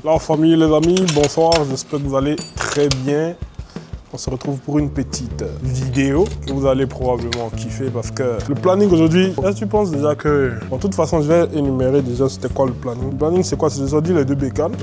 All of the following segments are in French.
La famille, les amis, bonsoir, j'espère que vous allez très bien. On se retrouve pour une petite vidéo que vous allez probablement kiffer parce que le planning aujourd'hui, est-ce que tu penses déjà que... En toute façon, je vais énumérer déjà c'était quoi le planning. Le planning, c'est quoi? C'est aujourd'hui les deux bécanes,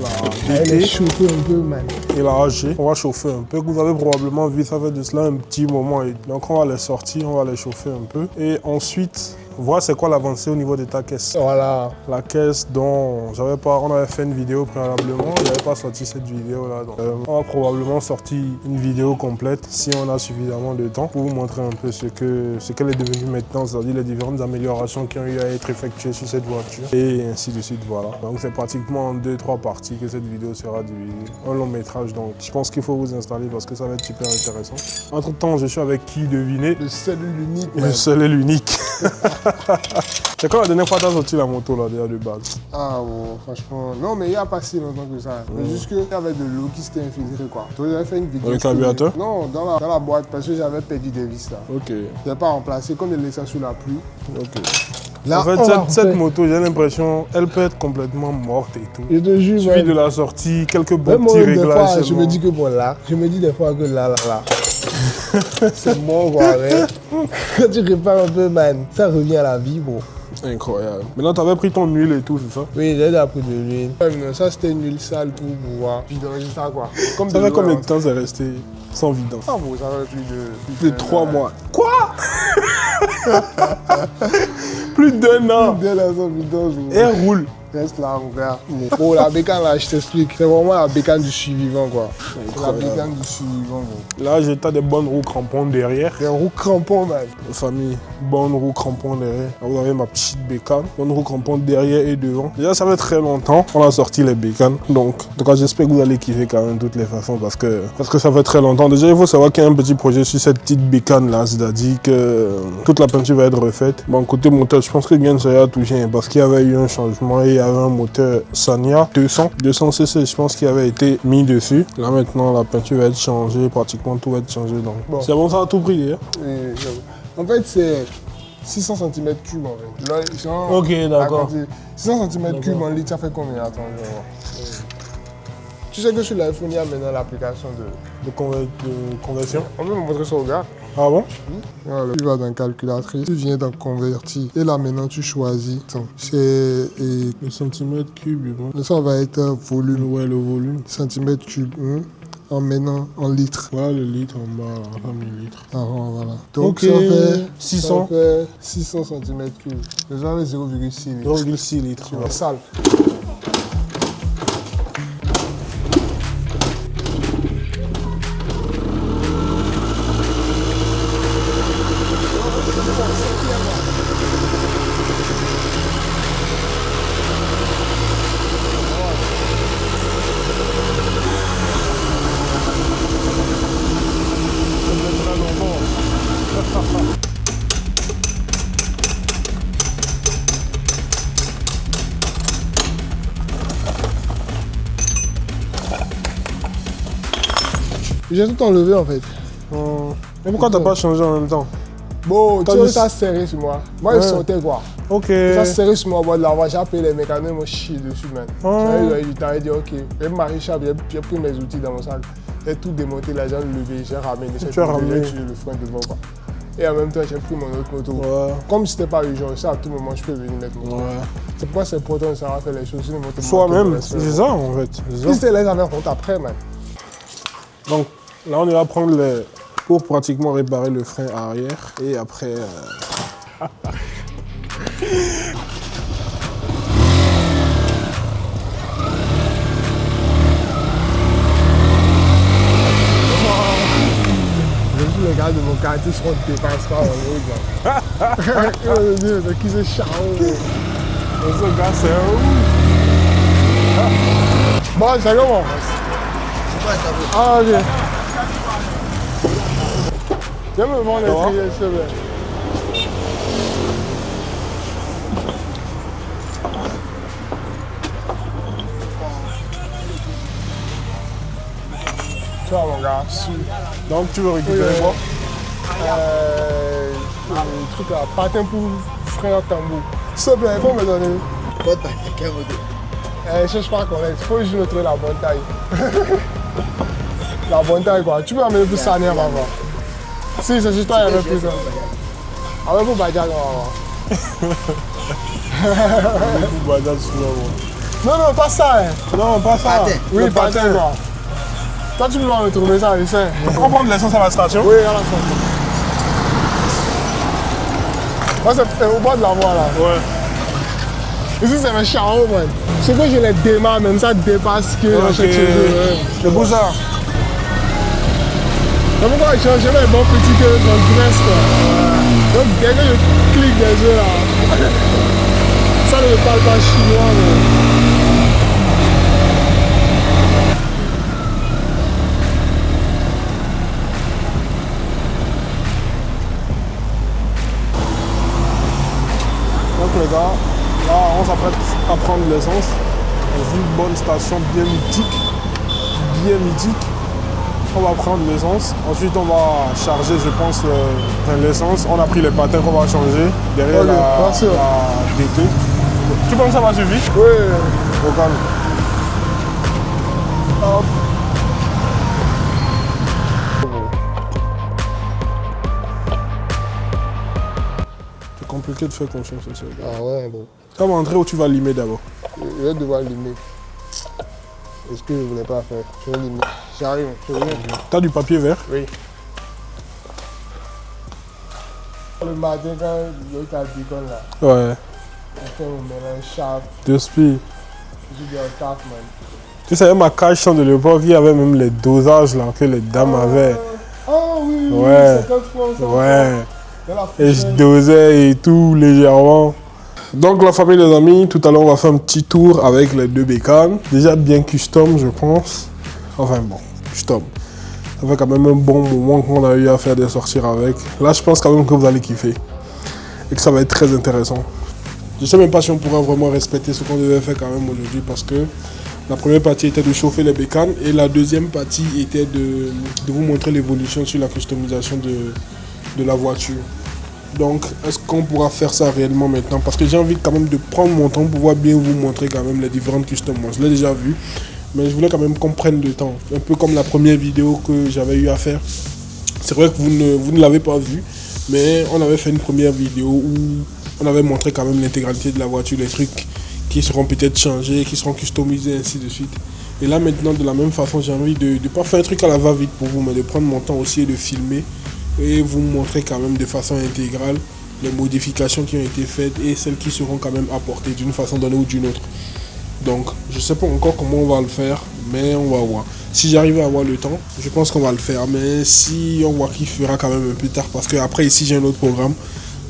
la DT chauffer un peu, man. Et la AG. On va chauffer un peu. Vous avez probablement vu, ça fait de cela un petit moment. Donc on va les sortir, on va les chauffer un peu. Et ensuite... voir c'est quoi l'avancée au niveau de ta caisse. Voilà. La caisse dont on avait fait une vidéo préalablement, je n'avais pas sorti cette vidéo là. Donc, on va probablement sortir une vidéo complète si on a suffisamment de temps pour vous montrer un peu ce qu'elle est devenue maintenant, c'est-à-dire les différentes améliorations qui ont eu à être effectuées sur cette voiture et ainsi de suite. Voilà. Donc c'est pratiquement en 2-3 parties que cette vidéo sera divisée. Un long métrage, donc je pense qu'il faut vous installer parce que ça va être super intéressant. Entre temps, je suis avec qui, devinez? Le seul et l'unique. Le seul et l'unique. C'est quand la dernière fois que tu as sorti la moto là déjà de base? Ah bon, franchement, non mais il n'y a pas si longtemps que ça. Mais juste qu'il y avait de l'eau qui s'était infiltrée quoi. Donc j'avais fait une vidéo. Dans le carburateur? Non, dans la boîte parce que j'avais perdu des vis là. Ok. Je n'avais pas remplacé, comme il laissait sous la pluie. Ok. Là, en fait, cette moto, j'ai l'impression, elle peut être complètement morte et tout. Je te jure, suivi de la sortie, quelques bons petits réglages. Fois, je me dis que bon là, je me dis des fois que là. C'est mort quoi, mais quand tu répares un peu, man, ça revient à la vie, bro. Incroyable. Maintenant, tu avais pris ton huile et tout, c'est ça? Oui, j'ai déjà pris de l'huile. Ça, c'était une huile sale pour pouvoir vidanger ça, quoi. Comme ça fait combien de temps c'est resté sans vidange? Ah bon, ça fait plus de 3 mois. Quoi? Plus d'1 an. Plus d'1 an sans vidange. Et elle roule. Reste là, mon gars. Bon, la bécane, là, je t'explique. C'est vraiment la bécane du survivant, quoi. C'est la bécane du survivant, gros. Là, j'ai des bonnes roues crampons derrière. Des roues crampons, man. Famille, bonnes roues crampons derrière. Là, vous avez ma petite bécane. Bonnes roues crampons derrière et devant. Déjà, ça fait très longtemps qu'on a sorti les bécanes. Donc, en tout cas, j'espère que vous allez kiffer quand même de toutes les façons parce que ça fait très longtemps. Déjà, il faut savoir qu'il y a un petit projet sur cette petite bécane là. C'est-à-dire que toute la peinture va être refaite. Bon, côté moteur, je pense que Guen ça y a touché parce qu'il y avait eu un changement et il y avait un moteur Sanya 200cc, je pense, qui avait été mis dessus. Là maintenant, la peinture va être changée, pratiquement tout va être changé. Donc bon. C'est bon, ça a tout pris. Hein? Oui, en fait, c'est 600 cm3 en fait. Là, genre, ok, d'accord. 600 cm3 en litre, ça fait combien? Attends, je vais voir. Tu sais que sur l'iPhone, il y a maintenant l'application de conversion. On peut me montrer ça au gars. Ah bon? Voilà. Tu vas dans calculatrice, tu viens dans convertir. Et là maintenant tu choisis. C'est le centimètre cube. Bon. Ça va être volume. Ouais, le volume. Centimètre cube. En maintenant en litres. Voilà le litre en bas, là, en millilitres. Ah, voilà. Donc okay. ça fait 600. Ça fait 600 cm3. Ça fait 0,6 litres. 0,6 litres. C'est sale. J'ai tout enlevé en fait. Mais pourquoi t'as pas changé en même temps? Bon, tu vois, ça serré sur moi. Moi, il sautait quoi. Ok. Ça serré sur moi au bord de la voie. J'ai appelé les mécanos, ils m'ont chié dessus, man. J'ai dit, ok. J'ai marché, j'ai pris mes outils dans mon sac. J'ai tout démonté, là, j'ai levé, j'ai ramené. Tu as ramené? J'ai le frein devant, quoi. Et en même temps, j'ai pris mon autre moto. Ouais. Comme c'était pas urgent, ça à tout moment, je peux venir mettre mon moto. Ouais. C'est pourquoi c'est important de savoir faire les choses. Soi-même, c'est ça en fait. Si c'est les affaires compte après, man. Donc là, on ira prendre pour pratiquement réparer le frein arrière. Et après... Les gars de mon quartier seront dépassés par en haut. C'est qui se charge. Ce gars, c'est où? Bon, c'est comment? Ah, ok. Viens me vendre les triers, s'il te plaît. Tu vois, mon gars, donc tu veux récupérer quoi? Le truc là, patin pour frein à tambour. S'il te plaît, il faut me donner. Quoi, quelle moto? Je cherche pas à connaître, il faut juste me trouver la bonne taille. La bonne taille quoi. Tu peux amener plus ça, on va voir. Si, c'est juste toi, il y avait plus ça. Avec vous, Badiak, on va voir. Non, non, pas ça. Hein. Non, pas ça. Patin. Oui, le patin. Quoi. Toi, tu peux me trouver ça, Lucien. On va prendre l'essence à la station? Oui, à la station. Moi, c'est au bord de la voie là. Ouais. Ici, c'est mes charros, man. C'est que je les démarre, même ça dépasse que j'achète chez eux. C'est beau ça. C'est pourquoi je cherche les bons petits que dans Grèce, quoi. Donc, dès que je clique des yeux là, ça ne parle pas chinois, mais. Donc les gars, là on s'apprête à prendre l'essence dans une bonne station bien mythique. On va prendre l'essence, ensuite on va charger je pense l'essence. On a pris les patins qu'on va changer derrière la DT. Tu penses que ça va suffire? Oui. Au calme. Hop. C'est compliqué de faire confiance à ça. Ah ouais, bon. Ça va entrer où tu vas limer d'abord? Je vais devoir limer. Est-ce que je ne voulais pas faire? Je vais limer. J'arrive, je viens. T'as du papier vert? Oui. Le matin, quand l'autre a déconne là, Ouais. on fait un mélange sharp. De spi. Je dis au taf, man. Tu savais ma cage de l'époque, il y avait même les dosages là que les dames avaient. Oh oui, Ouais. 50 francs, 100 Ouais. francs. Et je dosais et tout légèrement. Donc la famille, les amis, tout à l'heure on va faire un petit tour avec les deux bécanes. Déjà bien custom je pense. Enfin bon, custom. Ça fait quand même un bon moment qu'on a eu à faire des sorties avec. Là je pense quand même que vous allez kiffer. Et que ça va être très intéressant. Je sais même pas si on pourra vraiment respecter ce qu'on devait faire quand même aujourd'hui parce que la première partie était de chauffer les bécanes et la deuxième partie était de vous montrer l'évolution sur la customisation de la voiture. Donc, est-ce qu'on pourra faire ça réellement maintenant? Parce que j'ai envie quand même de prendre mon temps pour pouvoir bien vous montrer quand même les différentes customs. Je l'ai déjà vu, mais je voulais quand même qu'on prenne le temps. Un peu comme la première vidéo que j'avais eu à faire. C'est vrai que vous ne l'avez pas vu, mais on avait fait une première vidéo où on avait montré quand même l'intégralité de la voiture, les trucs qui seront peut-être changés, qui seront customisés, ainsi de suite. Et là maintenant, de la même façon, j'ai envie de ne pas faire un truc à la va-vite pour vous, mais de prendre mon temps aussi et de filmer et vous montrer quand même de façon intégrale les modifications qui ont été faites et celles qui seront quand même apportées d'une façon donnée ou d'une autre. Donc je sais pas encore comment on va le faire, mais on va voir. Si j'arrive à avoir le temps, je pense qu'on va le faire, mais si on voit qu'il fera quand même un peu tard, parce que après ici j'ai un autre programme,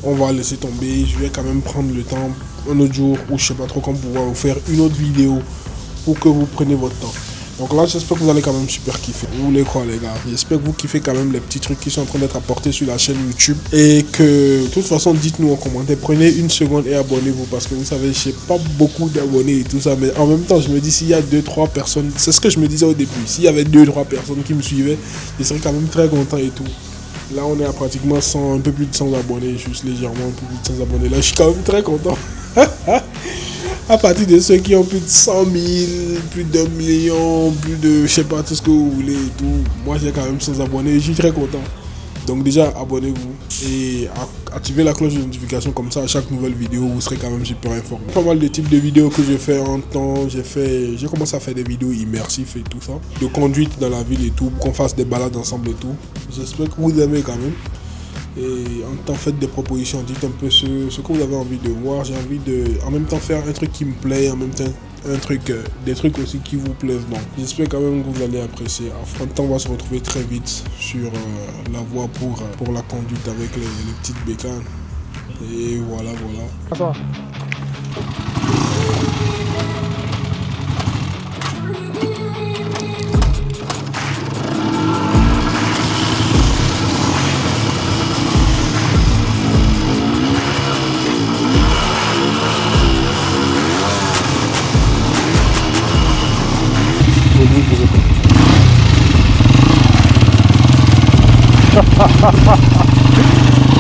on va laisser tomber. Je vais quand même prendre le temps un autre jour où je sais pas trop quand pouvoir vous faire une autre vidéo pour que vous preniez votre temps. Donc là, j'espère que vous allez quand même super kiffer. Vous voulez quoi, les gars? J'espère que vous kiffez quand même les petits trucs qui sont en train d'être apportés sur la chaîne YouTube. Et que, de toute façon, dites-nous en commentaire. Prenez une seconde et abonnez-vous. Parce que vous savez, je n'ai pas beaucoup d'abonnés et tout ça. Mais en même temps, je me dis, s'il y a 2-3 personnes, c'est ce que je me disais au début. S'il y avait 2-3 personnes qui me suivaient, je serais quand même très content et tout. Là, on est à pratiquement 100, un peu plus de 100 abonnés. Juste légèrement, un peu plus de 100 abonnés. Là, je suis quand même très content. À partir de ceux qui ont plus de 100 000, plus d'1 million, plus de je sais pas tout ce que vous voulez et tout, moi j'ai quand même 100 abonnés et je suis très content. Donc déjà abonnez-vous et activez la cloche de notification, comme ça à chaque nouvelle vidéo vous serez quand même super informé. Pas mal de types de vidéos que j'ai fait en temps, j'ai commencé à faire des vidéos immersives et tout ça, de conduite dans la ville et tout, pour qu'on fasse des balades ensemble et tout. J'espère que vous aimez quand même. Et en même temps faites des propositions, dites un peu ce que vous avez envie de voir. J'ai envie de en même temps faire un truc qui me plaît, en même temps des trucs aussi qui vous plaisent. Donc j'espère quand même que vous allez apprécier. En même temps on va se retrouver très vite sur la voie pour la conduite avec les petites bécanes. Et voilà. Attends.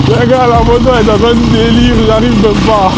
Les gars, la moto est dans un délire, j'arrive même pas.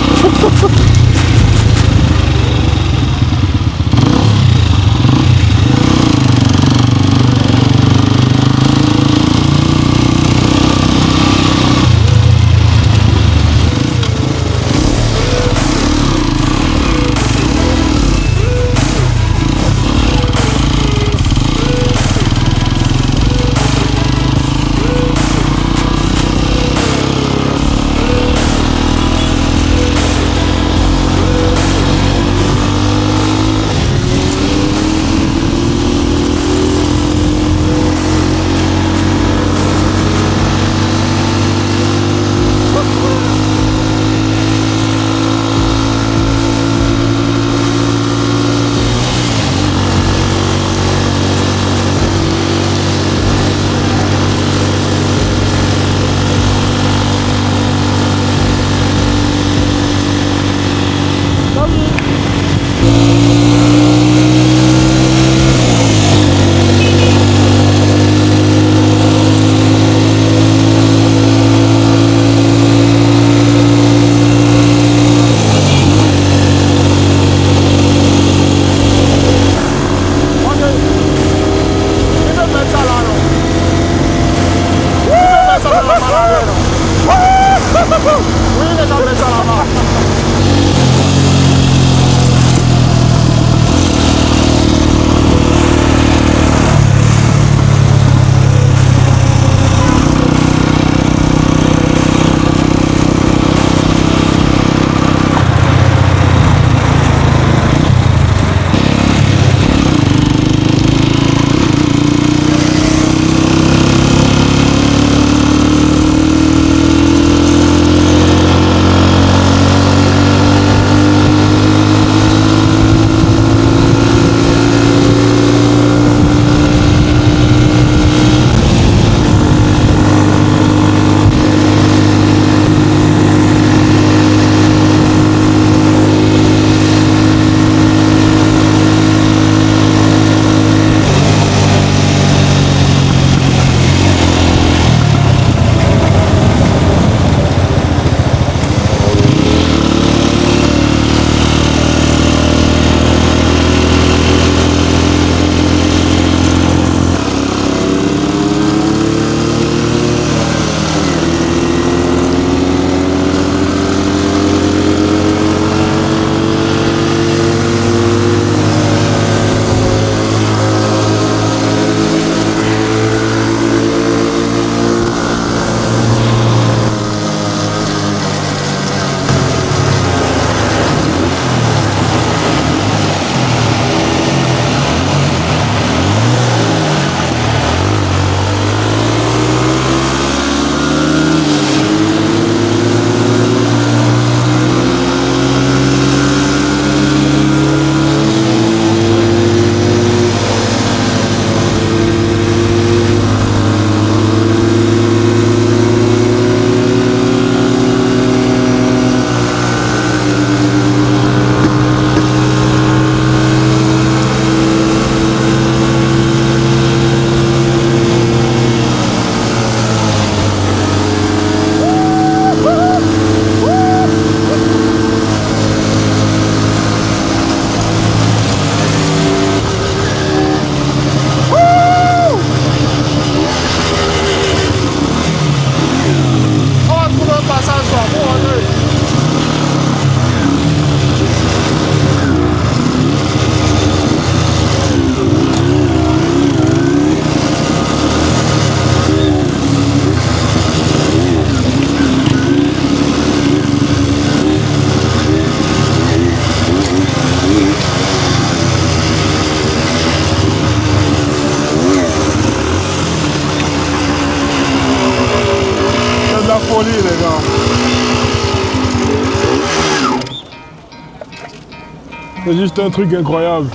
C'est juste un truc incroyable.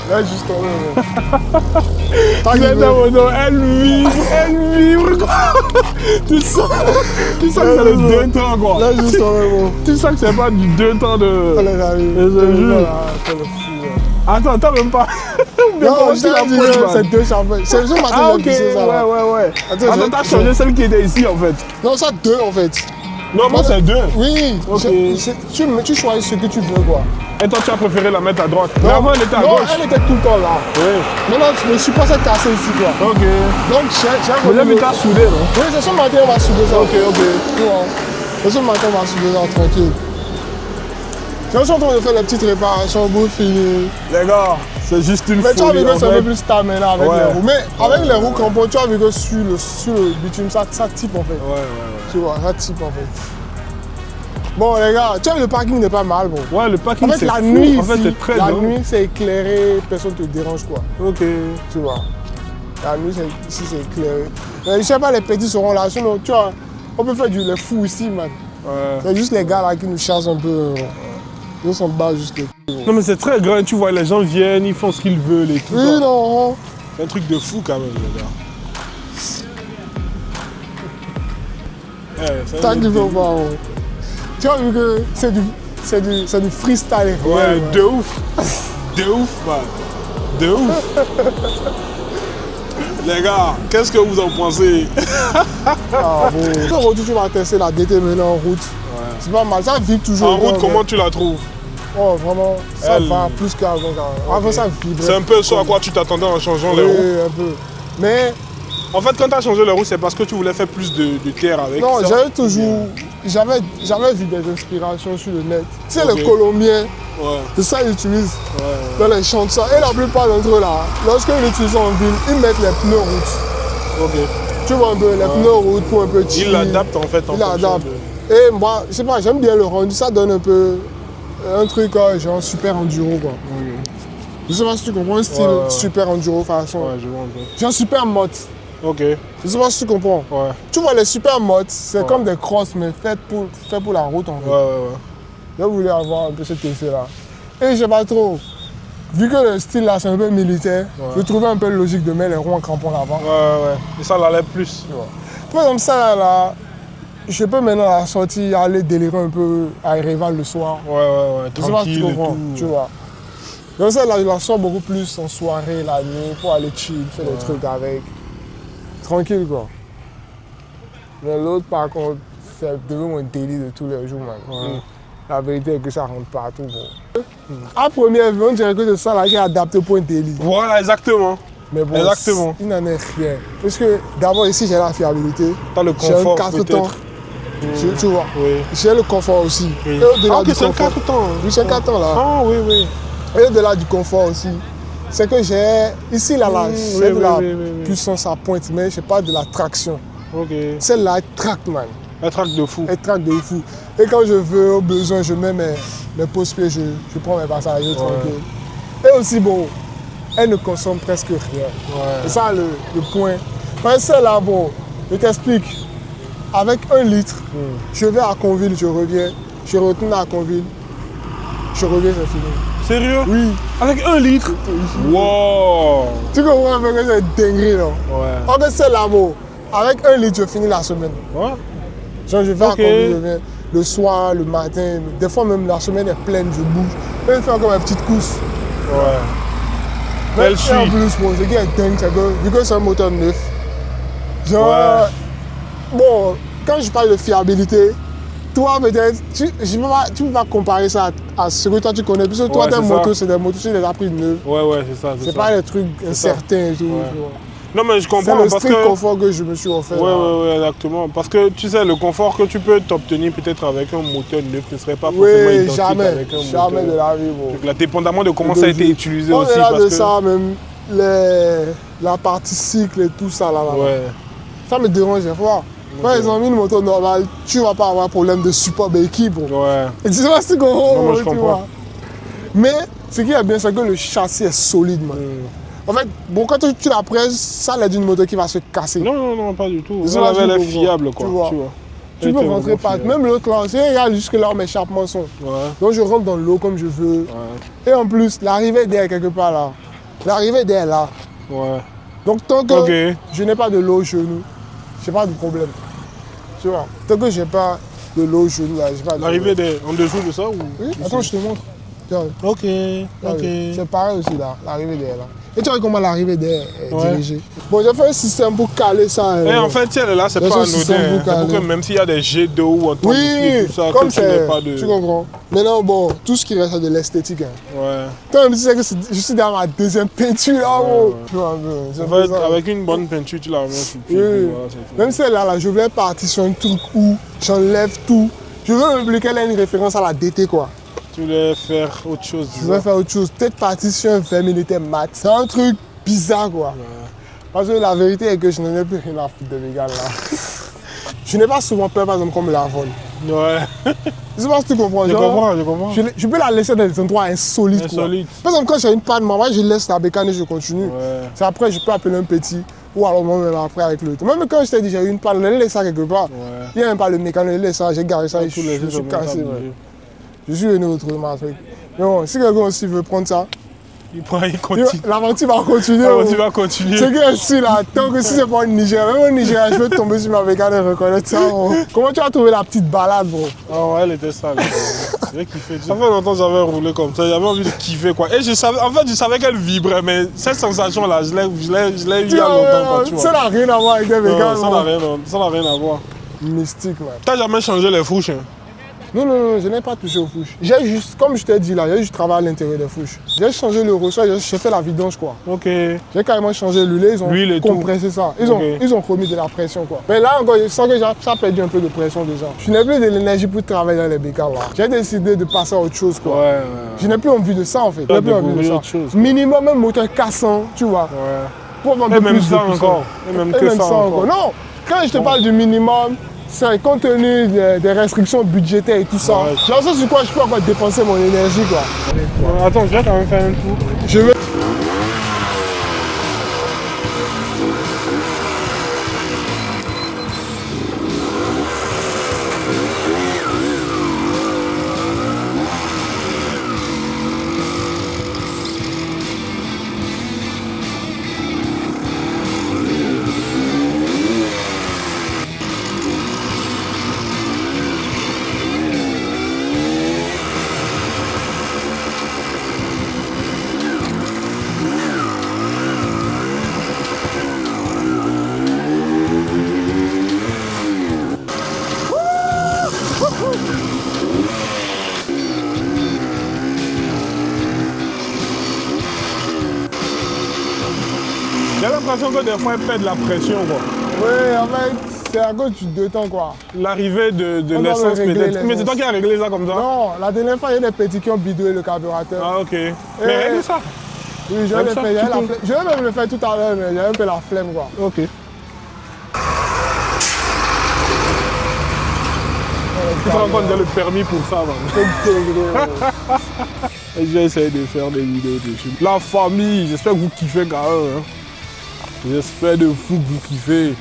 Là, juste Cette moto, elle vibre quoi. Tu sens que c'est le 2 temps quoi. Là, juste Tu sens que c'est pas du 2 temps de... Attends, même pas. Non, je t'ai dit que c'est 2 chambres. C'est le jour matin. Ah ok, ouais. Attends, t'as changé celle qui était ici en fait. Non, ça 2 en fait. Non, moi c'est 2. Oui, okay. Tu choisis ce que tu veux quoi. Et toi tu as préféré la mettre à droite? Non, avant elle était à gauche. Non, elle était tout le temps là. Oui. Maintenant, le support s'est cassé ici quoi. Ok. Donc, j'ai... Mais là, t'as soudé non? Oui, c'est ce matin on va souder ça. Ok. C'est ce matin on va souder ça tranquille. Je suis en train de faire les petites réparations au bout fini. Les gars, c'est juste une mais folie. Mais tu as vu que c'est un peu plus stable maintenant avec les roues. Mais avec les roues crampons, tu as vu que sur le bitume, ça type en fait. Ouais. Tu vois, ça type en fait. Bon les gars, tu vois le parking n'est pas mal bon. Ouais, le parking c'est la nuit en fait c'est très la nuit c'est éclairé, personne ne te dérange quoi. Ok. Tu vois. La nuit ici c'est éclairé. Mais je sais pas les petits seront là, sinon tu vois, on peut faire les fous ici man. Ouais. C'est juste les gars là qui nous chassent un peu. Ils sont bas juste. Non mais c'est très grand, tu vois, les gens viennent, ils font ce qu'ils veulent et tout ça. Oui, non. C'est un truc de fou quand même, les gars. T'as qu'il faut voir. Tu as vu que c'est du freestyle. Ouais, de ouf. De ouf, man. De ouf. Les gars, qu'est-ce que vous en pensez? Ah bon. Aujourd'hui, tu vas tester la DT maintenant en route. Ouais. C'est pas mal, ça vibre toujours. En route, comment tu la trouves? Oh, vraiment, ça va plus qu'avant. Avant, ça vibrait. C'est un peu ce à quoi tu t'attendais en changeant les roues? Oui, un peu. Mais... En fait, quand tu as changé les roues, c'est parce que tu voulais faire plus de terre avec non, ça? Non, j'avais toujours... J'avais vu des inspirations sur le net. Tu sais, les Colombiens, c'est ça qu'ils utilisent dans les champs de ça. Et la plupart d'entre eux, là, lorsqu'ils l'utilisent en ville, ils mettent les pneus route. Ok. Tu vois un peu, les pneus route pour un peu chill. Ils l'adaptent en fait. Ils l'adaptent. Et moi, je sais pas, j'aime bien le rendu. Ça donne un peu... un truc genre super enduro quoi. Je sais pas si tu comprends un style super enduro façon. Ouais, je vois un peu. Genre super motte. Ok. Je sais pas si tu comprends. Ouais. Tu vois les super mottes, c'est comme des crosses mais faites pour la route en fait. Ouais. Je voulais avoir un peu cet effet là. Et je sais pas trop. Vu que le style là c'est un peu militaire, je trouvais un peu logique de mettre les roues en crampon là-bas. Ouais. Et ça l'allait plus. Par exemple ça là, je peux maintenant à la sortie aller délirer un peu à Erevan le soir. Ouais. Tranquille et tout. Tu vois. Donc ça là, je la sors beaucoup plus en soirée, la nuit, pour aller chill, faire des trucs avec. Tranquille quoi. Mais l'autre par contre, c'est devenu mon délit de tous les jours man. La vérité est que ça rentre partout bon. À première vue, on dirait que c'est ça là qui est adapté pour un délit. Voilà, exactement. Mais bon, exactement. Il n'en est rien. Parce que d'abord ici j'ai la fiabilité. T'as le confort j'ai un 4 temps. Tu vois. Oui. J'ai le confort aussi. Oui. Et au-delà du c'est un 4 temps. Oui, c'est un 4 temps là. Ah oui. Et au-delà du confort aussi, c'est que j'ai ici là, j'ai de la puissance à pointe, mais je n'ai pas de la traction. Ok. Celle-là, elle traque, man. Elle traque de fou. Elle traque de fou. Et quand je veux, au besoin, je mets mes pose-pieds, je prends mes passagers tranquille. Et aussi, bon, elle ne consomme presque rien. Ouais. C'est ça le point. Parce que celle-là, bon, je t'explique. Avec 1 litre, je vais à Conville, je reviens. Je retourne à Conville, je reviens, c'est fini. Sérieux? Oui. Avec 1 litre? Wow! Tu comprends un peu que c'est dinguerie, non? Ouais. En fait, c'est là, bon. Avec 1 litre, je finis la semaine. Ouais. Genre, je vais à Conville, je viens le soir, le matin. Des fois, même la semaine est pleine, je bouge. Je vais faire encore mes petites courses. Ouais. Mais en plus, bon, ce qui est dingue, c'est que vu que c'est un moteur neuf, genre, bon, quand je parle de fiabilité, toi peut-être, tu ne peux pas comparer ça à ce que toi tu connais. Puisque toi, tes motos, c'est des motos, tu les as pris neufs. Ouais, c'est ça. C'est pas des trucs incertains et tout. Non, mais je comprends. C'est le strict confort que je me suis offert. Ouais, exactement. Parce que tu sais, le confort que tu peux t'obtenir peut-être avec un moteur neuf ne serait pas forcément identique avec un moteur. Jamais de la vie. Bon. Donc, là, dépendamment de comment ça a été utilisé aussi. Au-delà de ça, même la partie cycle et tout ça, là. Ça me dérange des fois. Par exemple, une moto normale, tu ne vas pas avoir un problème de support d'équipe. Ouais. Et tu sais pas si tu comprends. Je comprends. Mais ce qui est bien, c'est que le châssis est solide, man. En fait, bon, quand tu la presses, ça l'aide d'une moto qui va se casser. Non, pas du tout. Elle est fiable, quoi. Tu vois. Tu peux rentrer partout. Même l'autre là, c'est regarde jusque là où mes échappements sont. Ouais. Donc je rentre dans l'eau comme je veux. Ouais. Et en plus, l'arrivée d'air quelque part là. L'arrivée d'air là. Ouais. Donc tant que je n'ai pas de l'eau au genou, j'ai pas de problème. Tu vois, tant que j'ai pas de l'eau au genou là, j'ai pas de problème. L'arrivée d'air en dessous de ça ou? Oui, attends, je te montre. Ok, ok. C'est pareil aussi là, l'arrivée d'air là. Et tu vois comment l'arrivée d'air est dirigée. Bon, j'ai fait un système pour caler ça. Et en fait, si elle est là, c'est pas anodin. C'est pour que même s'il y a des jets d'eau ou un truc, tout ça, comme tu n'aies pas de... Tu comprends. Maintenant, bon, tout ce qui reste, c'est de l'esthétique. Hein. Ouais. Toi, même si c'est que je suis dans ma deuxième peinture là, ouais. Tu vois un peu. En fait, avec une bonne peinture, tu la remets sur pied. Oui. Voilà, même celle-là, là, je voulais partir sur un truc où j'enlève tout. Je veux même plus qu'elle ait une référence à la DT, quoi. Tu voulais faire autre chose. Je voulais faire autre chose. Peut-être partir sur un 20 militaire mat. C'est un truc bizarre, quoi. Ouais. Parce que la vérité est que je n'en ai plus rien à foutre de mes gars là. Je n'ai pas souvent peur, par exemple, comme la vole. Ouais. Je sais pas si tu comprends. Je comprends. Je peux la laisser dans des endroits insolites. Quoi. Par exemple, quand j'ai une panne, moi, je laisse la bécane et je continue. Ouais. C'est après, je peux appeler un petit. Ou alors moi-même après avec le temps. Même quand je t'ai dit j'ai eu une panne, je laisse ça quelque part. Ouais. Il n'y a même pas le mécano, je laisse ça, j'ai garé ça et je suis cassé. Ouais. Je suis venu autrement. Mais bon, si quelqu'un aussi veut prendre ça, il continue. L'aventure va continuer. L'aventure va continuer. C'est que ici, là, tant que si c'est pas une Nigeria, même au Nigeria, je peux tomber sur ma bécane et reconnaître ça. Bro. Comment tu as trouvé la petite balade, bro? Ah ouais, elle était sale. J'ai kiffé. Ça fait longtemps que j'avais roulé comme ça, j'avais envie de kiffer quoi. Et je savais qu'elle vibrait, mais cette sensation-là, je l'ai eu il y a longtemps. Quoi, tu vois. Ça n'a rien à voir avec des bécanes. Ça n'a rien à voir. Mystique, man. T'as jamais changé les fourches? Hein? Non, je n'ai pas touché aux fourches. J'ai juste, comme je t'ai dit là, j'ai juste travaillé à l'intérieur des fourches. J'ai changé le ressort, j'ai fait la vidange quoi. Ok. J'ai carrément changé l'huile, ils ont compressé ça. Ils ont remis de la pression quoi. Mais là encore, je sens que ça a perdu un peu de pression déjà. Je n'ai plus de l'énergie pour travailler dans les bécanes là. J'ai décidé de passer à autre chose quoi. Ouais. Je n'ai plus envie de ça en fait. Je n'ai plus envie de ça. Chose, minimum un moteur cassant, tu vois. Ouais. Pour avoir un peu plus ça encore. Et même ça encore. Non, quand je te parle du minimum, c'est compte tenu des restrictions budgétaires et tout ça. Ouais. Genre ça sur quoi je peux encore dépenser mon énergie quoi. Attends, je vais quand même faire un tour. Je vais... J'ai l'impression que des fois elle perd de la pression quoi. Oui, en fait, c'est à cause du deux temps quoi. L'arrivée de l'essence peut-être. Mais c'est toi qui as réglé ça comme ça? Non, la dernière fois il y a des petits qui ont bidouillé le carburateur. Ah ok. Mais règle ça. Oui, je vais le faire. Je vais même le faire tout à l'heure, mais j'ai un peu la flemme quoi. Ok. Tu te rends compte, il y a le permis pour ça, man. Je vais essayer de faire des vidéos dessus. La famille, j'espère que vous kiffez quand même. Hein. J'espère de fou que vous kiffez.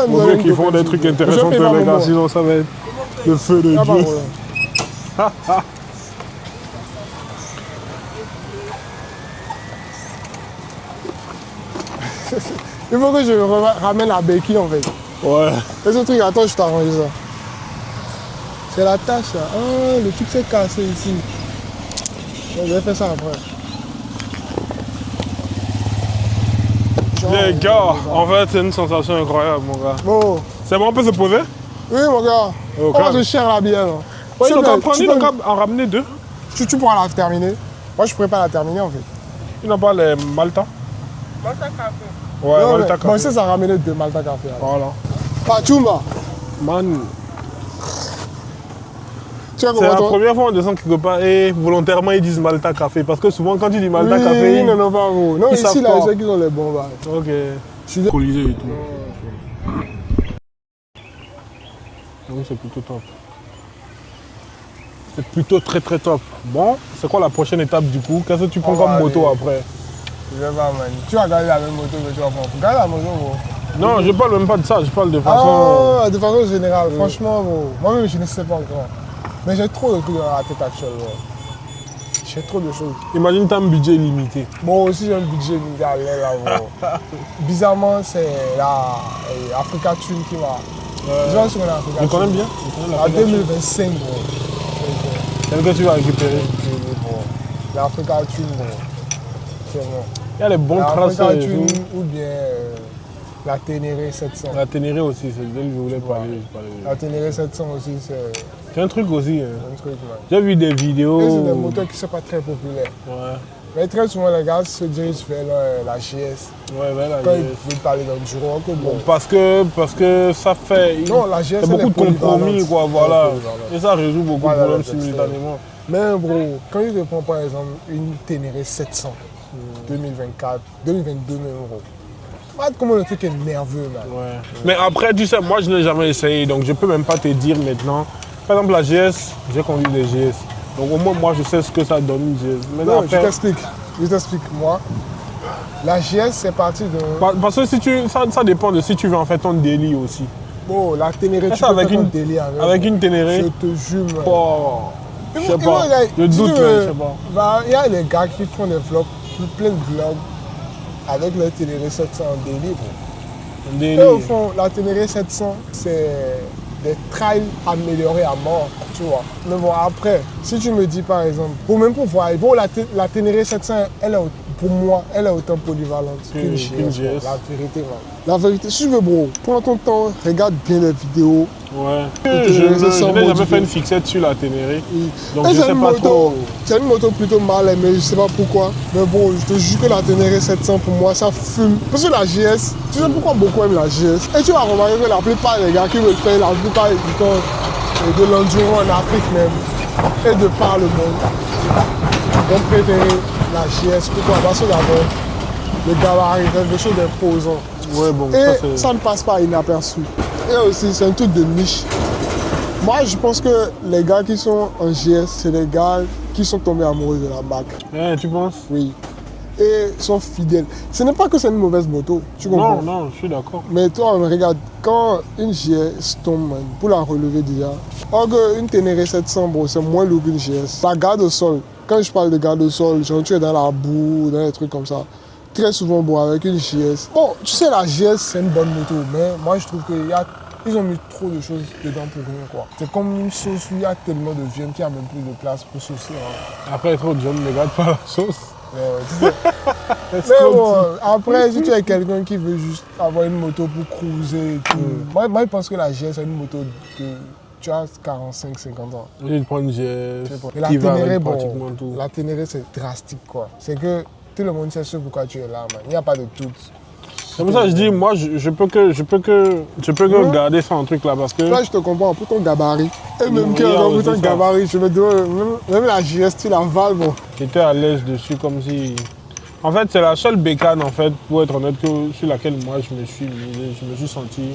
Mon Dieu, qu'ils font des trucs intéressants, les gars, sinon ça va être le feu de Dieu. Il faut que je ramène la béquille en fait. Ouais. Et ce truc, attends, je t'arrange ça. C'est la tâche là. Ah, le truc s'est cassé ici. Je vais faire ça après. Les gars, en fait, c'est une sensation incroyable, mon gars. Bon. C'est bon, on peut se poser? Oui, mon gars. Oh, on va se cher la bière. Oui, donc en ramener 2. Tu pourras la terminer. Moi, je pourrais pas la terminer en fait. Ils n'ont pas les Malta? Malta Café. Ouais, non, Malta Café. Bon, ça a ramené 2 Malta Café. Voilà. Pachumba. Man. C'est la première fois on descend quelque part et volontairement ils disent Malta Café. Parce que souvent quand tu dis Malta Café, ils n'en ont pas gros. Non, ici, là, je sais qu'ils ont les bons bails. Ok. Je suis colisé et tout. Oui, c'est plutôt top. C'est plutôt très très top. Bon, c'est quoi la prochaine étape du coup? Qu'est-ce que tu prends comme moto après? Je vais pas, man. Tu vas garder la même moto que tu vas prendre. Garde la moto, gros. Non, je parle même pas de ça, je parle de façon... Ah, de façon générale, franchement, gros. Moi-même, je ne sais pas encore. Mais j'ai trop de trucs dans la tête actuellement. J'ai trop de choses. Imagine tu as un budget limité. Moi aussi, j'ai un budget limité à l'air là, gros. Bizarrement, c'est la Africa Twin qui m'a... Je vois sur l'Africa Twin. Je connais bien. En 2025, gros. Quel que tu vas récupérer? L'Africa Twin, gros. C'est bon. Il y a les bons traces. L'Africa Twin ou bien la Ténéré 700. La Ténéré aussi, c'est d'elle que je voulais parler. La Ténéré 700 aussi, c'est un truc aussi. Un truc, ouais. J'ai vu des vidéos. Et c'est des moteurs qui ne sont pas très populaires. Ouais. Mais très souvent, les gars se dirigent vers la GS. Ouais, vers la Quand GS. ils veulent parler d'enduro, bon. Parce que ça fait. Non, la GS, c'est beaucoup de compromis, quoi, voilà. Et ça résout beaucoup de problèmes c'est simultanément. Mais bro, quand je te prends par exemple une Ténéré 700, 2024, 2022 même, gros. Regarde comment le truc est nerveux, man. Ouais. Mais après, tu sais, moi je n'ai jamais essayé, donc je peux même pas te dire maintenant. Par exemple, la GS, j'ai conduit des GS. Donc au moins, moi je sais ce que ça donne une GS. Mais non, après... je t'explique. Moi, la GS, c'est parti de... Parce que si ça dépend de si tu veux en faire ton daily aussi. Bon, la Ténéré, tu peux avec faire ton daily avec une Ténéré. Je te jure, man. Oh, je sais pas, je doute, mais je sais pas. Il y a des gars qui font des vlogs, plein de vlogs, avec la Ténéré 700 en daily, bro. Et au fond, la Ténéré 700, c'est des trails améliorés à mort, tu vois. Mais bon, après, si tu me dis par exemple, même pour voir, bon, la Ténéré 700, pour moi, elle est autant polyvalente qu'une GS. La vérité, man. La vérité, si tu veux, bro, prends ton temps, regarde bien les vidéos. Ouais. Je n'ai jamais fait une fixette sur la Ténéré. Oui. Donc je sais pas trop. C'est une moto plutôt mal aimée, je sais pas pourquoi. Mais bon, je te jure que la Ténéré 700 pour moi, ça fume. Parce que la GS, tu sais pourquoi beaucoup aiment la GS. Et tu vas remarquer que la plupart des gars qui veulent faire la plupart du temps de l'enduro en Afrique même, et de par le monde, vont préférer la GS. Pourquoi? Parce que d'abord, le gabarit, quelque chose d'imposant. Ouais, bon, et ça ne passe pas inaperçu. Et aussi, c'est un truc de niche. Moi, je pense que les gars qui sont en GS, c'est les gars qui sont tombés amoureux de la marque. Ouais, tu penses? Oui. Et sont fidèles. Ce n'est pas que c'est une mauvaise moto, tu comprends? Non, je suis d'accord. Mais toi, regarde, quand une GS tombe, man, pour la relever déjà, or qu'une Ténéré 700, bon, c'est moins lourd qu'une GS. La garde au sol, quand je parle de garde au sol, genre tu es dans la boue, dans des trucs comme ça. Très souvent, bon, avec une GS. Bon, tu sais, la GS, c'est une bonne moto, mais moi, je trouve qu'ils ont mis trop de choses dedans pour rien, quoi. C'est comme une sauce où il y a tellement de viande qu'il n'y a même plus de place pour saucer. Hein. Après, trop de viande ne garde pas la sauce. Mais bon, après, si tu es quelqu'un qui veut juste avoir une moto pour cruiser et tout, moi, je pense que la GS, c'est une moto de... Tu as 45-50 ans. Je prends une GS. Et la Ténéré, bon, la Ténéré, c'est drastique, quoi. C'est que tout le monde sait pourquoi tu es là, man. Il n'y a pas de doute. C'est pour ça que je dis, moi, je peux que garder ça en truc là, parce que... Là, je te comprends, pour ton gabarit. Et même pour ton gabarit, je me demande, même la GS, tu l'avales, bon. J'étais à l'aise dessus, comme si... En fait, c'est la seule bécane, en fait, pour être honnête, sur laquelle moi, je me suis senti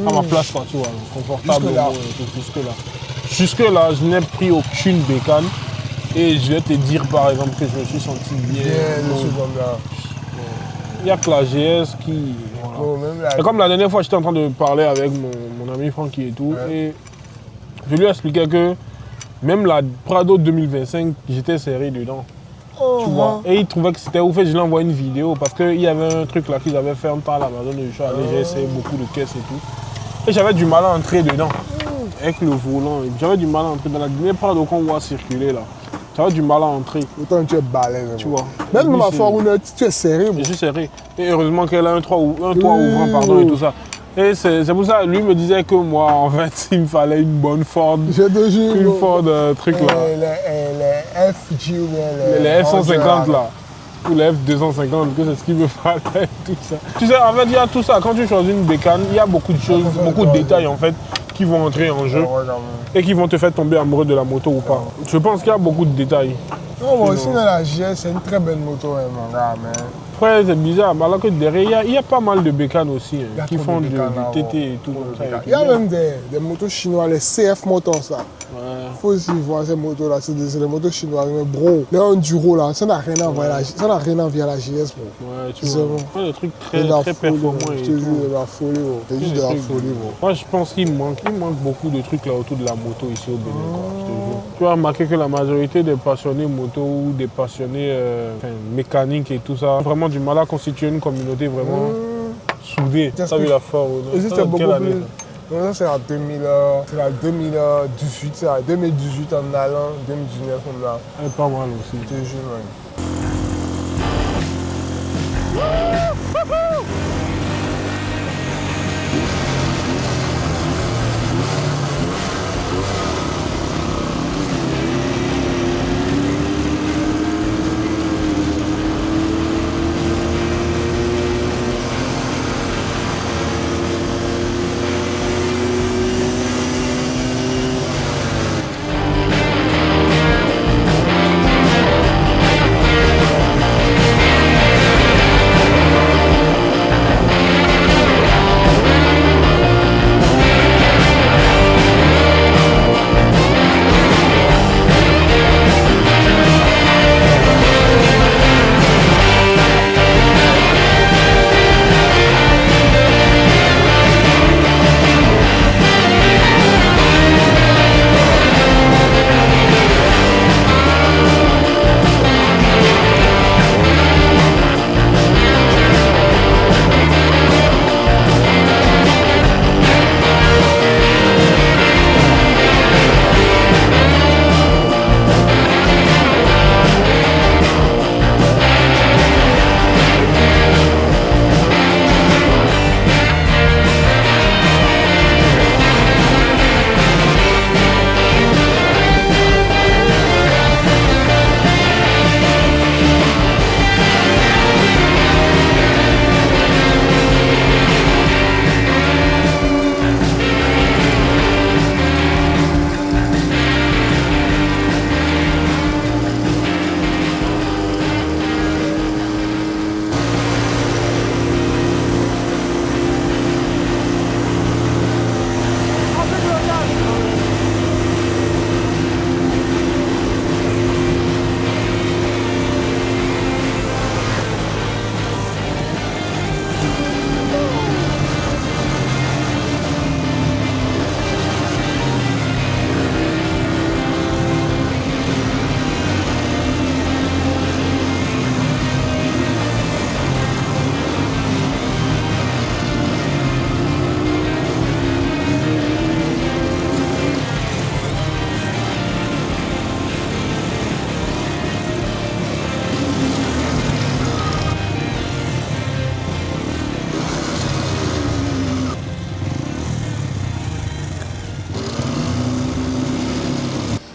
à ma place, quoi, tu vois, confortable. Jusque-là, je n'ai pris aucune bécane. Et je vais te dire, par exemple, que je me suis senti bien. Bien, Il n'y a que la GS qui... Voilà. Bon, même Et comme la dernière fois, j'étais en train de parler avec mon ami Francky et tout, et je lui ai expliqué que même la Prado 2025, j'étais serré dedans. Tu vois. Et il trouvait que c'était ouf. Et je lui ai envoyé une vidéo parce qu'il y avait un truc là qu'ils avaient fait un temps à l'Amazon. Je suis allé, j'ai essayé beaucoup de caisses et tout. Et j'avais du mal à entrer dedans. Avec le volant. J'avais du mal à entrer dans la dernière Prado qu'on voit circuler là. J'avais du mal à entrer. Autant tu es balèze. Tu vois. Même dans ma Forerunner, tu es serré. Je suis serré. Et heureusement qu'elle a un toit ouvrant, pardon, et tout ça. Et c'est pour ça, lui me disait que moi, en fait, il me fallait une bonne Ford. Je te jure. Une Ford truc là. Les FG ou les F-150 là. Ou les F-250, que c'est ce qu'il me fallait, tout ça. Tu sais, en fait, il y a tout ça. Quand tu choisis une bécane, il y a beaucoup de choses, beaucoup de détails, en fait, qui vont entrer en jeu et qui vont te faire tomber amoureux de la moto ou pas. Je pense qu'il y a beaucoup de détails. Non, moi aussi, dans la GS, c'est une très belle moto, mon gars, mais... Après, c'est bizarre, mais alors que derrière, il y a pas mal de bécanes aussi, hein, qui font du TT et tout comme ça. Il y a même des motos chinoises, les CF Motors, là. Ouais. Faut aussi voir ces motos-là, c'est des motos chinoises, mais bro, les enduro, là, ça n'a rien à voir avec la GS, bro. Ouais, tu vois. Ouais, des trucs très performants et je te tout. jure, de la folie, bro. C'est juste de la folie, bro. Moi, je pense qu'il manque beaucoup de trucs là autour de la moto ici au Bénin, quoi, je te jure. Tu vas remarquer que la majorité des passionnés moto ou des passionnés mécaniques et tout ça, ont vraiment du mal à constituer une communauté vraiment soudée. Ça a vu la force. C'était beaucoup plus. Non, c'est la 2018, c'est la 2018 en allant, 2019 on a. Elle est pas mal aussi. Je te jure, man.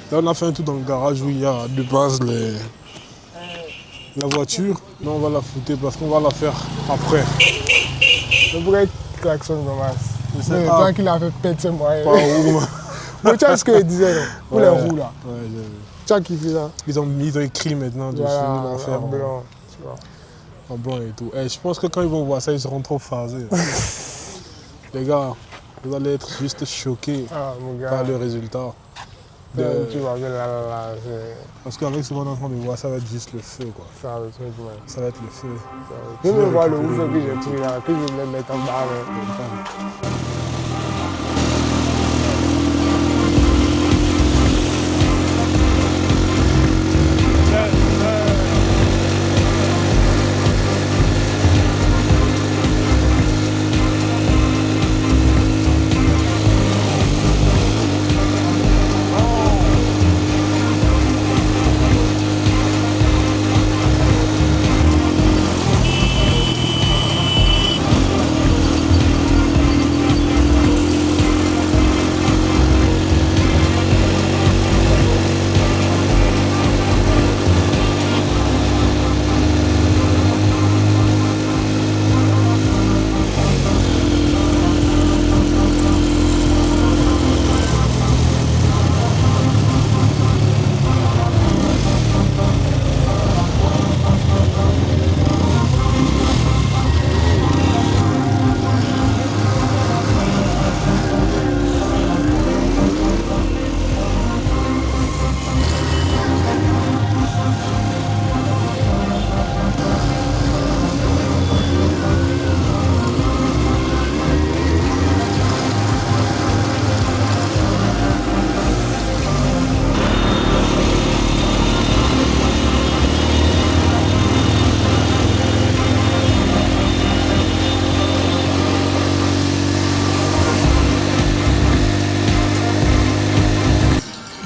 Là, on a fait un tour dans le garage où il y a de base la voiture. Là, on va la foutre parce qu'on va la faire après. Mais pourquoi il klaxonne comme ça? C'est pas. toi qui l'a fait péter, c'est moi. Pas où. Mais tu vois ce qu'il disait, non? Pour les roues, là. Ouais, j'ai vu. Tu vois qui fait ça? Ils ont écrit maintenant dessus, Voilà, ils vont faire en blanc, tu vois. en blanc et tout. Et je pense que quand ils vont voir ça, ils seront trop phasés. Les gars, vous allez être juste choqués Ah, mon gars. par le résultat. Tu vois que là, Parce qu'avec ce qu'on est en train de voir, ça va être juste le feu, quoi. ça le truc, man. Ça va être le feu. Je veux voir le ouf que j'ai pris là, que je vais mettre en bas.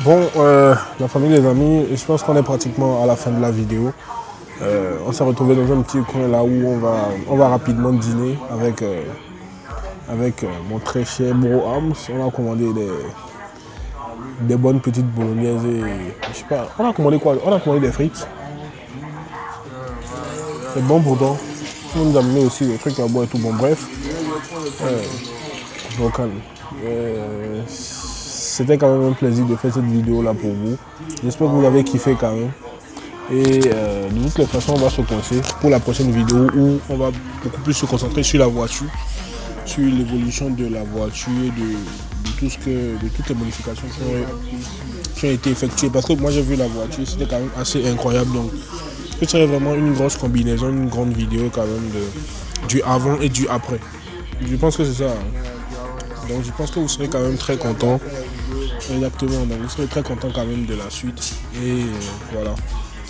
Bon, la famille, les amis, je pense qu'on est pratiquement à la fin de la vidéo. On s'est retrouvé dans un petit coin là où on va rapidement dîner avec mon très cher Bro Arms. On a commandé des bonnes petites bolognaises et je sais pas, on a commandé quoi? On a commandé des frites. C'est bon pourtant. On nous a amené aussi des trucs à boire et tout. Bon, bref. Donc, c'était quand même un plaisir de faire cette vidéo là pour vous. J'espère que vous avez kiffé quand même. Et de toutes les façons, on va se coincer pour la prochaine vidéo où on va beaucoup plus se concentrer sur la voiture, sur l'évolution de la voiture et de toutes les modifications qui ont été effectuées. Parce que moi j'ai vu la voiture, c'était quand même assez incroyable. Donc ce serait vraiment une grosse combinaison, une grande vidéo quand même du avant et du après. Je pense que c'est ça. Donc je pense que vous serez quand même très content. Exactement, donc vous serez très content quand même de la suite. Et voilà.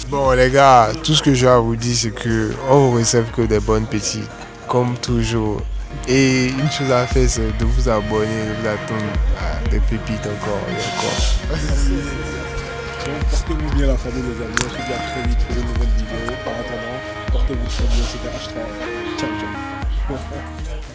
Bon les gars, tout ce que j'ai à vous dire c'est que on vous réserve que des bonnes petites, comme toujours. Et une chose à faire c'est de vous abonner, de vous attendre à des pépites encore et encore. Donc portez-vous bien la famille les amis, on se dit à très vite pour de nouvelles vidéos. Par attendant, portez-vous très bien, c'était H3. Ciao ciao.